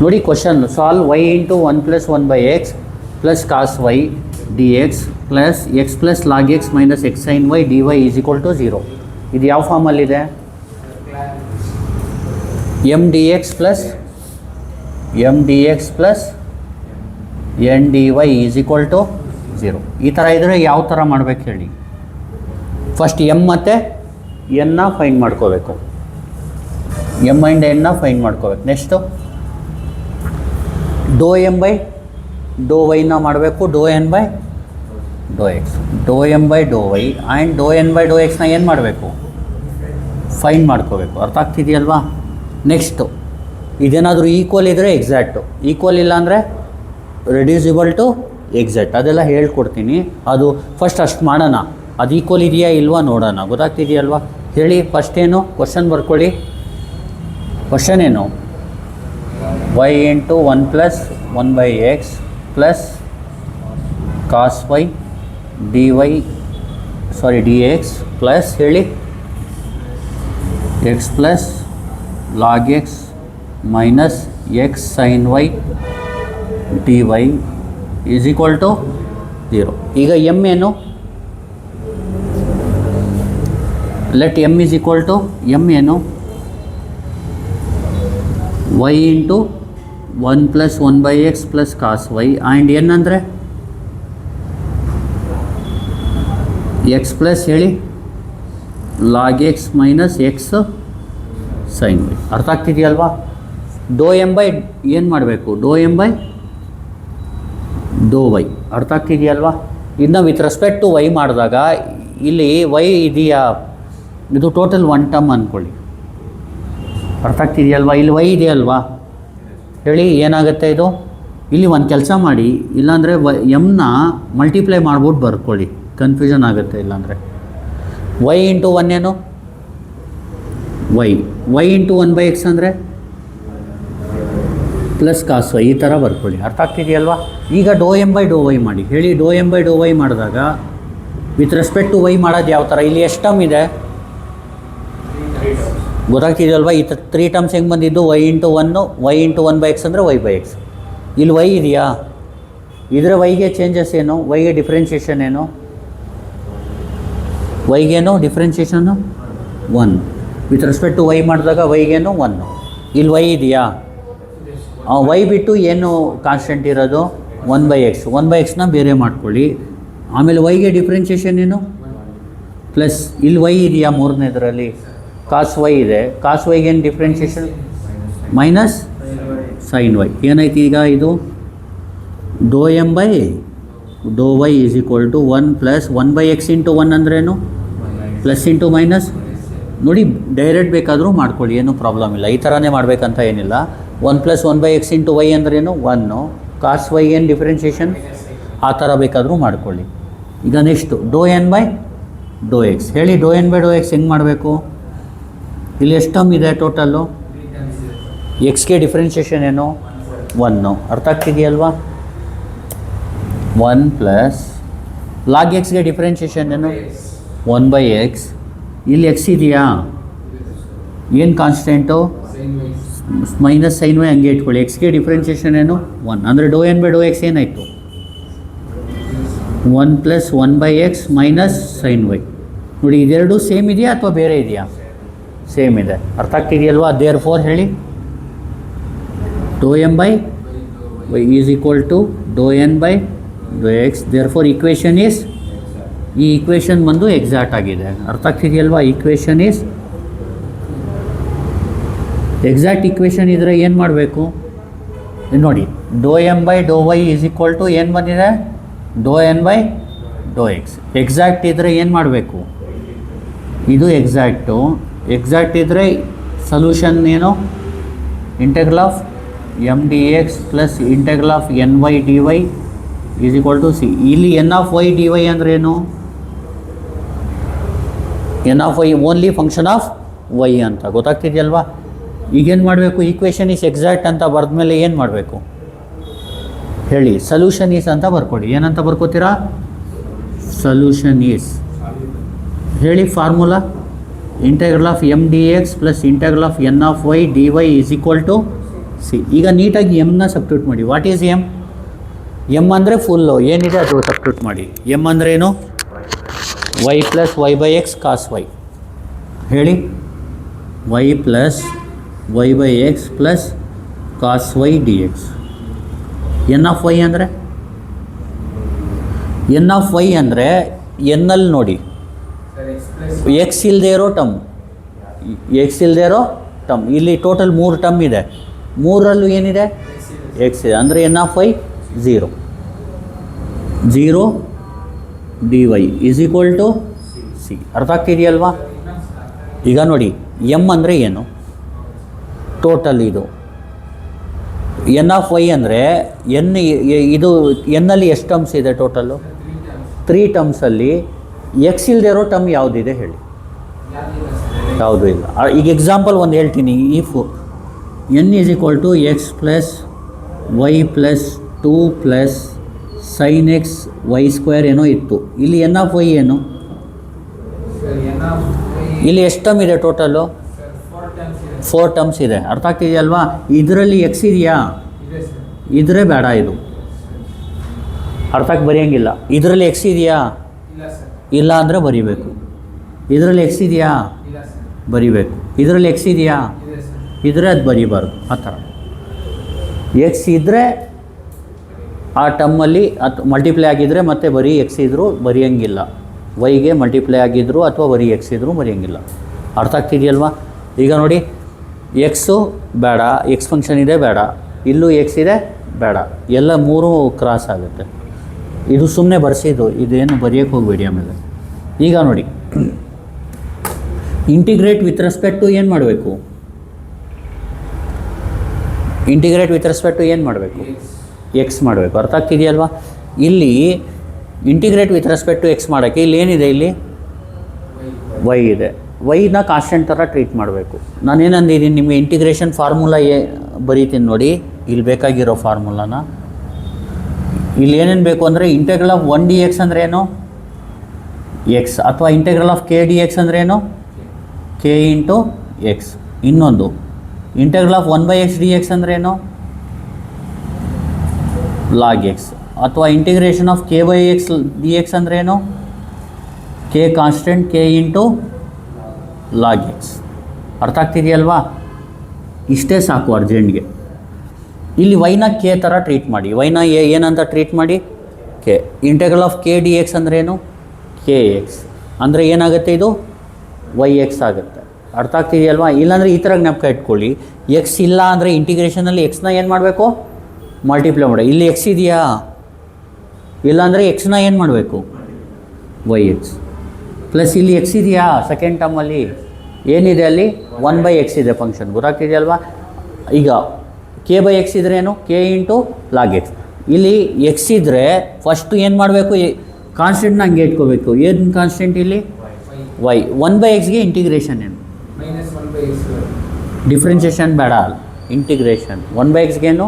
ನೋಡಿ question, solve y into 1 + 1/x plus cos y d x plus x plus log x minus x sine y d y is equal to 0. ಇದು ಯಾವ ಫಾರ್ಮಲ್ಲಿದೆ? M d x plus N d y is equal to 0. ಈ ಥರ ಇದ್ದರೆ ಯಾವ ಥರ ಮಾಡ್ಬೇಕು ಹೇಳಿ? ಫಸ್ಟ್ ಎಮ್ ಮತ್ತು ಎನ್ನ ಫೈಂಡ್ ಮಾಡ್ಕೋಬೇಕು, ಎಮ್ ಆ್ಯಂಡ್ ಎನ್ನ ಫೈಂಡ್ ಮಾಡ್ಕೋಬೇಕು. Next doh M by doh ವೈನ ಮಾಡಬೇಕು, doh N by Dow x, doh M by Dow y and doh N by doh ಎಕ್ಸ್ನ ಏನು ಮಾಡಬೇಕು? ಫೈಂಡ್ ಮಾಡ್ಕೋಬೇಕು. ಅರ್ಥ ಆಗ್ತಿದೆಯಲ್ವಾ? ನೆಕ್ಸ್ಟು ಇದೇನಾದರೂ ಈಕ್ವಲ್ ಇದ್ದರೆ ಎಕ್ಸಾಕ್ಟು, ಈಕ್ವಲ್ ಇಲ್ಲ ಅಂದರೆ ರೆಡ್ಯೂಸಿಬಲ್ ಟು ಎಕ್ಸಾಕ್ಟ್, ಅದೆಲ್ಲ ಹೇಳ್ಕೊಡ್ತೀನಿ. ಅದು ಫಸ್ಟ್ ಅಷ್ಟು ಮಾಡೋಣ, ಅದು ಈಕ್ವಲ್ ಇದೆಯಾ ಇಲ್ವಾ ನೋಡೋಣ. ಗೊತ್ತಾಗ್ತಿದೆಯಲ್ವಾ? ಹೇಳಿ ಫಸ್ಟ್ ಏನು ಕ್ವಶನ್ ಬರ್ಕೊಳ್ಳಿ. ಕ್ವಶನ್ ಏನು? y into 1 + 1/x plus cos y d y d x plus ಹೇಳಿ x plus log x minus x sine y d y is equal to 0. ಈಗ ಎಮ್ ಏನು? Let M is equal to M ಏನು? y into 1 + 1/x plus cos y and N ಅಂದರೆ x plus ಹೇಳಿ log x minus x sine y. ಅರ್ಥ ಆಗ್ತಿದೆಯಲ್ವಾ? Doh M by ಏನು ಮಾಡಬೇಕು? Doh M by Dow y. ಅರ್ಥ ಆಗ್ತಿದೆಯಲ್ವಾ? ಇನ್ನು ವಿತ್ ರೆಸ್ಪೆಕ್ಟ್ ಟು ವೈ ಮಾಡಿದಾಗ ಇಲ್ಲಿ ವೈ ಇದೆಯಾ? ಇದು ಟೋಟಲ್ ಒನ್ ಟರ್ಮ್ ಅಂದ್ಕೊಳ್ಳಿ. ಅರ್ಥ ಆಗ್ತಿದೆಯಲ್ವಾ? ಇಲ್ಲಿ ವೈ ಇದೆಯಲ್ವಾ? ಹೇಳಿ ಏನಾಗುತ್ತೆ ಇದು? ಇಲ್ಲಿ ಒಂದು ಕೆಲಸ ಮಾಡಿ, ಇಲ್ಲಾಂದರೆ ಎಮ್ನ ಮಲ್ಟಿಪ್ಲೈ ಮಾಡ್ಬಿಟ್ಟು ಬರ್ಕೊಳ್ಳಿ, ಕನ್ಫ್ಯೂಷನ್ ಆಗುತ್ತೆ. ಇಲ್ಲಾಂದರೆ ವೈ ಇಂಟು 1 ಏನು? ವೈ ಇಂಟು 1/x ಅಂದರೆ ಪ್ಲಸ್ ಕಾಸ್ ವೈ, ಈ ಥರ ಬರ್ಕೊಳ್ಳಿ. ಅರ್ಥ ಆಗ್ತಿದೆಯಲ್ವಾ? ಈಗ ಡೋ ಎಮ್ ಬೈ ಡೋ ವೈ ಮಾಡಿ. ಹೇಳಿ do M by Dow Y ಮಾಡಿದಾಗ ವಿತ್ ರೆಸ್ಪೆಕ್ಟ್ ಟು ವೈ ಮಾಡೋದು ಯಾವ ಥರ? ಇಲ್ಲಿ ಎಷ್ಟು ಟರ್ಮ್ ಇದೆ ಗೊತ್ತಾಗ್ತಿದೆಯಲ್ವಾ? ಈ 3 ಟರ್ಮ್ಸ್ ಹೆಂಗೆ ಬಂದಿದ್ದು? y into 1, y into 1/x ಅಂದರೆ y/x. ಇಲ್ಲಿ y ಇದೆಯಾ? ಇದರ ವೈಗೆ ಚೇಂಜಸ್ ಏನು? ವೈಗೆ ಡಿಫ್ರೆನ್ಷಿಯೇಷನ್ ಏನು? ವೈಗೇನು ಡಿಫ್ರೆನ್ಷಿಯೇಷನ್ನು 1. ವಿತ್ ರೆಸ್ಪೆಕ್ಟ್ ಟು ವೈ ಮಾಡಿದಾಗ ವೈಗೇನು 1. ಇಲ್ಲಿ ವೈ ಇದೆಯಾ? ವೈ ಬಿಟ್ಟು ಏನು ಕಾನ್ಸ್ಟೆಂಟ್ ಇರೋದು? 1/x. 1/xನ ಬೇರೆ ಮಾಡ್ಕೊಳ್ಳಿ. ಆಮೇಲೆ ವೈಗೆ ಡಿಫ್ರೆನ್ಷಿಯೇಷನ್ ಏನು? ಪ್ಲಸ್ ಇಲ್ಲಿ ವೈ ಇದೆಯಾ? ಮೂರನೇದರಲ್ಲಿ ಕಾಸ್ ವೈ ಇದೆ, ಕಾಸ್ ವೈಗೇನು ಡಿಫ್ರೆನ್ಷಿಯೇಷನ್? Minus sine y. ಏನಾಯ್ತು ಈಗ? ಇದು doh M by Dow y is equal to 1 + 1/x into 1 ಅಂದ್ರೇನು? Plus into minus. ನೋಡಿ ಡೈರೆಕ್ಟ್ ಬೇಕಾದರೂ ಮಾಡ್ಕೊಳ್ಳಿ, ಏನೂ ಪ್ರಾಬ್ಲಮ್ ಇಲ್ಲ. ಈ ಥರನೇ ಮಾಡಬೇಕಂತ ಏನಿಲ್ಲ. 1 + 1/x ಇಂಟು ವೈ ಅಂದ್ರೇನು? 1. ಕಾಸ್ ವೈ ಏನು ಡಿಫ್ರೆನ್ಷಿಯೇಷನ್? ಆ ಥರ ಬೇಕಾದರೂ ಮಾಡ್ಕೊಳ್ಳಿ. ಈಗ next do N by Dow x. ಹೇಳಿ do N by Dow x ಹೆಂಗೆ ಮಾಡಬೇಕು? ಇಲ್ಲಿ ಎಷ್ಟು ಟರ್ಮ್ ಇದೆ ಟೋಟಲ್ಲು? ಎಕ್ಸ್ಗೆ ಡಿಫ್ರೆನ್ಷಿಯೇಷನ್ ಏನು? 1. ಅರ್ಥ ಆಗ್ತಿದೆಯಲ್ವಾ? 1 ಪ್ಲಸ್ ಲಾಗ್ ಎಕ್ಸ್ಗೆ ಡಿಫ್ರೆನ್ಷಿಯೇಷನ್ ಏನು? 1/x. ಇಲ್ಲಿ ಎಕ್ಸ್ ಇದೆಯಾ? ಏನು ಕಾನ್ಸ್ಟೆಂಟು? ಮೈನಸ್ ಸೈನ್ ವೈ, ಹಂಗೆ ಇಟ್ಕೊಳ್ಳಿ. ಎಕ್ಸ್ಗೆ ಡಿಫ್ರೆನ್ಷಿಯೇಷನ್ ಏನು? 1. ಅಂದರೆ ಡೋ ಎನ್ ಬೈ ಡೋ ಎಕ್ಸ್ ಏನಾಯಿತು? 1 + 1/x ಮೈನಸ್ ಸೈನ್ ವೈ. ನೋಡಿ ಇದೆರಡು ಸೇಮ್ ಇದೆಯಾ ಅಥವಾ ಬೇರೆ ಇದೆಯಾ? ಸೇಮ್ ಇದೆ. ಅರ್ಥ ಆಗ್ತಿದೆಯಲ್ವಾ? ದೇರ್ ಫೋರ್ ಹೇಳಿ do M by y is equal to do N by Dow x. Therefore equation is, ಈ ಈಕ್ವೇಷನ್ ಬಂದು ಎಕ್ಸಾಕ್ಟ್ ಆಗಿದೆ. ಅರ್ಥ ಆಗ್ತಿದೆಯಲ್ವಾ? Equation is exact. ಈಕ್ವೇಷನ್ ಇದ್ದರೆ ಏನು ಮಾಡಬೇಕು ನೋಡಿ? Do M by Dow y is equal to ಏನು ಬಂದಿದೆ? Do N by Dow x. Exact ಇದ್ದರೆ ಏನು ಮಾಡಬೇಕು? ಇದು ಎಕ್ಸಾಕ್ಟು. ಎಕ್ಸಾಕ್ಟ್ ಇದ್ದರೆ ಸೊಲ್ಯೂಷನ್ ಏನು? Integral of M d x plus integral of N Y d y is equal to c. ಇಲ್ಲಿ N of y d y ಅಂದ್ರೇನು? N of y only function of y ಅಂತ. ಗೊತ್ತಾಗ್ತಿದೆಯಲ್ವಾ? ಈಗೇನು ಮಾಡಬೇಕು? Equation is exact ಅಂತ ಬರೆದ್ಮೇಲೆ ಏನು ಮಾಡಬೇಕು ಹೇಳಿ? ಸೊಲ್ಯೂಷನ್ ಈಸ್ ಅಂತ ಬರ್ಕೊಡಿ. ಏನಂತ ಬರ್ಕೋತೀರಾ? Solution is. ಹೇಳಿ formula integral of M d x plus integral of N of y d y is equal to c. ಈಗ ನೀಟಾಗಿ ಎಮ್ನ ಸಬ್ಸ್ಟಿಟ್ಯೂಟ್ ಮಾಡಿ. What is M? ಎಮ್ ಅಂದರೆ ಫುಲ್ಲು ಏನಿದೆ ಅದು ಸಬ್ಸ್ಟಿಟ್ಯೂಟ್ ಮಾಡಿ. ಎಮ್ ಅಂದರೆ ಏನು? Y plus y by x cos y. ಹೇಳಿ. Y plus y by x plus cos y d x. N of y ಅಂದರೆ? ಎನ್ ಆಫ್ ವೈ ಅಂದರೆ ಎನ್ನಲ್ಲಿ ನೋಡಿ ಎಕ್ಸ್ ಇಲ್ಲದೆ ಇರೋ ಟಮ್, ಎಕ್ಸ್ ಇಲ್ಲದೆ ಇರೋ ಟಮ್. ಇಲ್ಲಿ ಟೋಟಲ್ 3 ಟಮ್ ಇದೆ, 3ರಲ್ಲೂ ಏನಿದೆ? ಎಕ್ಸ್ ಇದೆ. ಅಂದರೆ N of y 0. 0 d y is equal to c. ಅರ್ಥ ಆಗ್ತಿದೆಯಲ್ವಾ? ಈಗ ನೋಡಿ, ಎಮ್ ಅಂದರೆ ಏನು? ಟೋಟಲ್ ಇದು. ಎನ್ ಆಫ್ ವೈ ಅಂದರೆ ಎನ್, ಇದು ಎನ್ನಲ್ಲಿ ಎಷ್ಟು ಟರ್ಮ್ಸ್ ಇದೆ ಟೋಟಲ್ಲು? 3 ಟರ್ಮ್ಸಲ್ಲಿ ಎಕ್ಸ್ ಇಲ್ಲದೆ ಇರೋ ಟರ್ಮ್ ಯಾವುದಿದೆ ಹೇಳಿ? ಯಾವುದೂ ಇಲ್ಲ. ಈಗ ಎಕ್ಸಾಂಪಲ್ ಒಂದು ಹೇಳ್ತೀನಿ. If n is equal to x plus y plus 2 plus sine x y square ಏನೋ ಇತ್ತು. ಇಲ್ಲಿ ಎನ್ ಆಫ್ ವೈ ಏನು? ಇಲ್ಲಿ ಎಷ್ಟು ಟರ್ಮ್ ಇದೆ ಟೋಟಲ್ಲು? 4 ಟರ್ಮ್ಸ್ ಇದೆ. ಅರ್ಥ ಆಗ್ತಿದೆಯಲ್ವಾ? ಇದರಲ್ಲಿ ಎಕ್ಸ್ ಇದೆಯಾ? ಇದ್ರೆ ಬೇಡ, ಇದು ಅರ್ಥಕ್ಕೆ ಬರೆಯೋಂಗಿಲ್ಲ. ಇದರಲ್ಲಿ ಎಕ್ಸ್ ಇದೆಯಾ? ಇಲ್ಲ ಅಂದರೆ ಬರಿಬೇಕು. ಇದರಲ್ಲಿ ಎಕ್ಸ್ ಇದೆಯಾ? ಬರಿಬೇಕು. ಇದರಲ್ಲಿ ಎಕ್ಸ್ ಇದೆಯಾ? ಇದ್ರೆ ಅದು ಬರೀಬಾರ್ದು. ಆ ಥರ ಎಕ್ಸ್ ಇದ್ದರೆ ಆ ಟಮ್ಮಲ್ಲಿ ಅದು ಮಲ್ಟಿಪ್ಲೈ ಆಗಿದ್ದರೆ ಮತ್ತೆ ಬರೀ ಎಕ್ಸ್ ಇದ್ದರೂ ಬರೆಯೋಂಗಿಲ್ಲ. ವೈಗೆ ಮಲ್ಟಿಪ್ಲೈ ಆಗಿದ್ದರು ಅಥವಾ ಬರೀ ಎಕ್ಸ್ ಇದ್ದರೂ ಬರೆಯೋಂಗಿಲ್ಲ. ಅರ್ಥ ಆಗ್ತಿದೆಯಲ್ವಾ? ಈಗ ನೋಡಿ, ಎಕ್ಸು ಬೇಡ, ಎಕ್ಸ್ ಫಂಕ್ಷನ್ ಇದೆ ಬೇಡ, ಇಲ್ಲೂ ಎಕ್ಸ್ ಇದೆ ಬೇಡ, ಎಲ್ಲ 3 ಕ್ರಾಸ್ ಆಗುತ್ತೆ. ಇದು ಸುಮ್ಮನೆ ಬರ್ಸಿದ್ದು, ಇದೇನು ಬರೆಯೋಕ್ಕೆ ಹೋಗಬೇಡಿ ಆಮೇಲೆ. ಈಗ ನೋಡಿ, ಇಂಟಿಗ್ರೇಟ್ ವಿತ್ ರೆಸ್ಪೆಕ್ಟ್ ಟು ಏನು ಮಾಡಬೇಕು? ಇಂಟಿಗ್ರೇಟ್ ವಿತ್ ರೆಸ್ಪೆಕ್ಟ್ ಟು ಏನು ಮಾಡಬೇಕು? ಎಕ್ಸ್ ಮಾಡಬೇಕು. ಅರ್ಥ ಆಗ್ತಿದೆಯಲ್ವಾ? ಇಲ್ಲಿ integrate with respect to x ಮಾಡೋಕ್ಕೆ ಇಲ್ಲಿ ಏನಿದೆ? ಇಲ್ಲಿ ವೈ ಇದೆ. ವೈನ ಕಾನ್ಸ್ಟೆಂಟ್ ಥರ ಟ್ರೀಟ್ ಮಾಡಬೇಕು. ನಾನೇನಂದಿದ್ದೀನಿ ನಿಮಗೆ? ಇಂಟಿಗ್ರೇಷನ್ ಫಾರ್ಮುಲಾ ಬರೀತೀನಿ ನೋಡಿ. ಇಲ್ಲಿ ಬೇಕಾಗಿರೋ ಫಾರ್ಮುಲಾನ ಇಲ್ಲಿ ಏನೇನು ಬೇಕು ಅಂದರೆ, ಇಂಟೆಗ್ರಲ್ ಆಫ್ 1 ಡಿ ಎಕ್ಸ್ ಅಂದರೆ ಏನು? ಎಕ್ಸ್. ಅಥವಾ integral of k d x ಅಂದರೆ ಏನು? K into x. ಇನ್ನೊಂದು integral of 1 by x d x ಅಂದರೆ ಏನು? Log x. ಅಥವಾ integration of k by x d x ಅಂದರೆ ಏನು? K constant k into log x. ಅರ್ಥ ಆಗ್ತಿದೆಯಲ್ವಾ? ಇಷ್ಟೇ ಸಾಕು ಅರ್ಜೆಂಟ್ಗೆ. ಇಲ್ಲಿ ವೈನ ಕೆ ಥರ ಟ್ರೀಟ್ ಮಾಡಿ. ವೈನ ಏನಂತ ಟ್ರೀಟ್ ಮಾಡಿ? K. Integral of k d x ಅಂದರೆ ಏನು? K X. ಅಂದರೆ ಏನಾಗುತ್ತೆ? ಇದು ವೈ ಎಕ್ಸ್ ಆಗುತ್ತೆ. ಅರ್ಥ ಆಗ್ತಿದೆಯಲ್ವಾ? ಇಲ್ಲಾಂದರೆ ಈ ಥರ ಜ್ಞಾಪಕ ಇಟ್ಕೊಳ್ಳಿ. ಎಕ್ಸ್ ಇಲ್ಲ ಅಂದರೆ ಇಂಟಿಗ್ರೇಷನಲ್ಲಿ ಎಕ್ಸ್ನ ಏನು ಮಾಡಬೇಕು? ಮಲ್ಟಿಪ್ಲೈ ಮಾಡಿ. ಇಲ್ಲಿ ಎಕ್ಸ್ ಇದೆಯಾ? ಇಲ್ಲಾಂದರೆ ಎಕ್ಸ್ನ ಏನು ಮಾಡಬೇಕು? Y x. ಪ್ಲಸ್ ಇಲ್ಲಿ ಎಕ್ಸ್ ಇದೆಯಾ? ಸೆಕೆಂಡ್ ಟರ್ಮಲ್ಲಿ ಏನಿದೆ? ಅಲ್ಲಿ 1 ಬೈ ಎಕ್ಸ್ ಇದೆ ಫಂಕ್ಷನ್. ಗೊತ್ತಾಗ್ತಿದೆಯಲ್ವಾ? ಈಗ ಕೆ ಬೈ ಎಕ್ಸ್ ಇದ್ರೆ ಏನು? K into log x. ಇಲ್ಲಿ ಎಕ್ಸ್ ಇದ್ದರೆ ಫಸ್ಟು ಏನು ಮಾಡಬೇಕು? ಕಾನ್ಸ್ಟೆಂಟ್ನ ಹಂಗೆ ಇಟ್ಕೋಬೇಕು. ಏನು ಕಾನ್ಸ್ಟೆಂಟ್ ಇಲ್ಲಿ? ವೈ. 1 ಬೈ ಎಕ್ಸ್ಗೆ ಇಂಟಿಗ್ರೇಷನ್ ಏನು? ಡಿಫ್ರೆನ್ಷಿಯೇಷನ್ ಬೇಡ, ಇಂಟಿಗ್ರೇಷನ್. 1 ಬೈ ಎಕ್ಸ್ಗೇನು?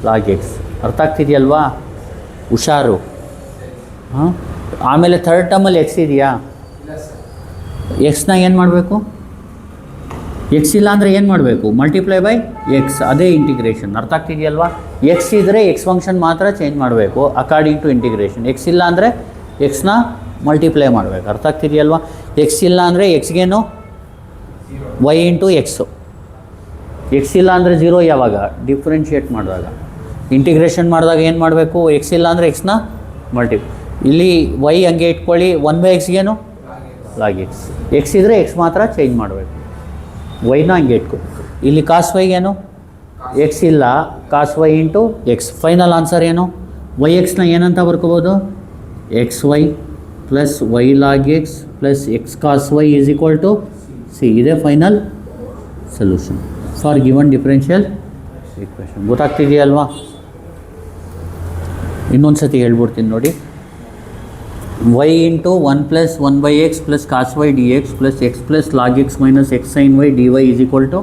Log x. ಅರ್ಥ ಆಗ್ತಿದೆಯಲ್ವಾ? ಹುಷಾರು. ಹಾಂ. ಆಮೇಲೆ ಥರ್ಡ್ ಟರ್ಮಲ್ಲಿ ಎಕ್ಸ್ ಇದೆಯಾ? ಎಕ್ಸ್ನ ಏನು ಮಾಡಬೇಕು? ಎಕ್ಸ್ ಇಲ್ಲ ಅಂದರೆ ಏನು ಮಾಡಬೇಕು? Multiply by X. ಅದೇ ಇಂಟಿಗ್ರೇಷನ್. ಅರ್ಥ ಆಗ್ತಿದೆಯಲ್ವಾ? ಎಕ್ಸ್ ಇದ್ದರೆ ಎಕ್ಸ್ ಫಂಕ್ಷನ್ ಮಾತ್ರ ಚೇಂಜ್ ಮಾಡಬೇಕು ಅಕಾರ್ಡಿಂಗ್ ಟು ಇಂಟಿಗ್ರೇಷನ್. ಎಕ್ಸ್ ಇಲ್ಲ ಅಂದರೆ ಎಕ್ಸ್ನ ಮಲ್ಟಿಪ್ಲೈ ಮಾಡಬೇಕು. ಅರ್ಥ ಆಗ್ತಿದೆಯಲ್ವಾ? ಎಕ್ಸ್ ಇಲ್ಲ ಅಂದರೆ ಎಕ್ಸ್ಗೇನು? Y into x. ಎಕ್ಸ್ ಇಲ್ಲ ಅಂದರೆ 0 ಯಾವಾಗ? ಡಿಫ್ರೆನ್ಷಿಯೇಟ್ ಮಾಡಿದಾಗ. ಇಂಟಿಗ್ರೇಷನ್ ಮಾಡಿದಾಗ ಏನು ಮಾಡಬೇಕು? ಎಕ್ಸ್ ಇಲ್ಲ ಅಂದರೆ ಎಕ್ಸ್ನ ಮಲ್ಟಿಪ್ಲೈ. ಇಲ್ಲಿ ವೈ ಹಂಗೆ ಇಟ್ಕೊಳ್ಳಿ. 1 ಬೈ ಎಕ್ಸ್ಗೇನು? Log x. ಎಕ್ಸ್ ಇದ್ದರೆ ಎಕ್ಸ್ ಮಾತ್ರ ಚೇಂಜ್ ಮಾಡಬೇಕು. ವೈನ ಹಂಗೆ ಇಟ್ಕೋಬೇಕು. ಇಲ್ಲಿ ಕಾಸ್ ವೈಗೇನು? ಎಕ್ಸ್ ಇಲ್ಲ, cos y into x. Final answer ಏನು? ವೈ ಎಕ್ಸ್ನ ಏನಂತ ಬರ್ಕೋಬೋದು? X y plus y log x plus x cos y is equal to c. ಇದೇ final solution for given differential equation. ಗೊತ್ತಾಗ್ತಿದೆಯಲ್ವಾ? ಇನ್ನೊಂದು ಸತಿ ಹೇಳ್ಬಿಡ್ತೀನಿ ನೋಡಿ. y into 1 plus 1 by x plus cos y dx plus x plus log x minus x sin y dy is equal to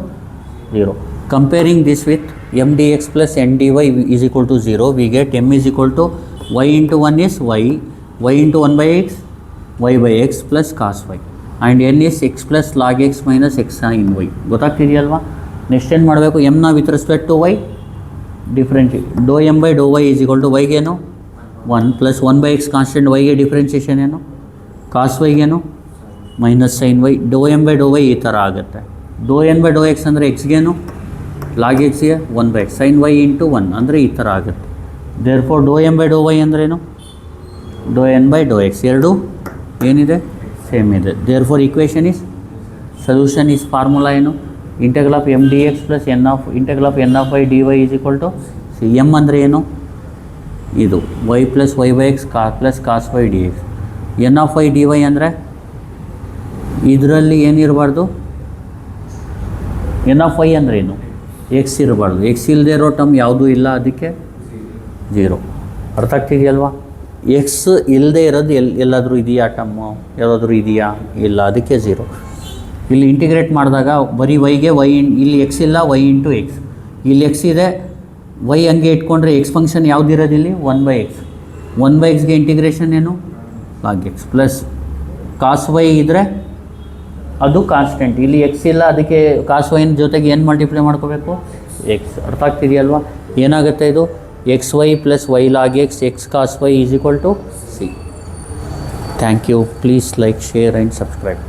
0. Comparing this with m dx plus n dy is equal to 0, we get m is equal to y into 1 is y into 1 by x, y by x plus cos y, and n is x plus log x minus x sin y. ಗೊತ್ತಾಗ್ತಿದೆಯಲ್ವಾ? Next ಏನು ಮಾಡಬೇಕು, ಎಮ್ನ with respect to y differentiate, do M by Dow y is equal to ವೈಗೇನು 1 plus 1/x constant ವೈಗೆ differentiation ಏನು cos ವೈಗೇನು minus sine y, do M by Dow y ಈ ಥರ ಆಗುತ್ತೆ. Do N by Dow x ಅಂದರೆ ಎಕ್ಸ್ಗೇನು log ಎಕ್ಸ್ಗೆ 1/x ಸೈನ್ ವೈ ಇಂಟು 1 ಅಂದರೆ ಈ ಥರ ಆಗುತ್ತೆ. Therefore do M by Dow y ಅಂದ್ರೇನು ಡೋ ಎನ್ ಬೈ ಡೋ ಎಕ್ಸ್, ಎರಡು ಏನಿದೆ ಸೇಮ್ ಇದೆ. Therefore equation is solution is formula ಏನು integral of M d x plus integral of N of y d y is equal to c. M ಅಂದರೆ ಏನು ಇದು y plus y by x plus cos y d x. N of y d y ಅಂದರೆ ಇದರಲ್ಲಿ ಏನಿರಬಾರ್ದು, N of y ಅಂದರೆ ಏನು X ಇರಬಾರ್ದು, X ಇಲ್ಲದೆ ಇರೋ ಟರ್ಮ್ ಯಾವುದೂ ಇಲ್ಲ, ಅದಕ್ಕೆ 0. ಅರ್ಥ ಆಗ್ತಿದೆಯಲ್ವಾ? ಎಕ್ಸ್ ಇಲ್ಲದೆ ಇರೋದು ಎಲ್ಲಾದರೂ ಇದೆಯಾ ಟರ್ಮು, ಯಾವುದಾದ್ರೂ ಇದೆಯಾ ಇಲ್ಲ, ಅದಕ್ಕೆ 0. ಇಲ್ಲಿ ಇಂಟಿಗ್ರೇಟ್ ಮಾಡಿದಾಗ ಬರೀ ವೈಗೆ ವೈ ಇಲ್ಲಿ ಎಕ್ಸ್ ಇಲ್ಲ, ವೈ ಇಂಟು ಎಕ್ಸ್, ಇಲ್ಲಿ ಎಕ್ಸ್ ಇದೆ, ವೈ ಹಂಗೆ ಇಟ್ಕೊಂಡ್ರೆ ಎಕ್ಸ್ ಫಂಕ್ಷನ್ ಯಾವುದಿರೋದು ಇಲ್ಲಿ 1/x, 1/xಗೆ ಇಂಟಿಗ್ರೇಷನ್ ಏನು log x plus cos y ಇದ್ದರೆ ಅದು ಕಾನ್ಸ್ಟೆಂಟ್, ಇಲ್ಲಿ ಎಕ್ಸ್ ಇಲ್ಲ, ಅದಕ್ಕೆ ಕಾಸ್ ವೈನ ಜೊತೆಗೆ ಏನು ಮಲ್ಟಿಪ್ಲೈ ಮಾಡ್ಕೋಬೇಕು ಎಕ್ಸ್. ಅರ್ಥ ಆಗ್ತಿದೆಯಲ್ವಾ? ಏನಾಗುತ್ತೆ ಇದು x y plus y log x x cos y is equal to c. Thank you. Please like, share and subscribe.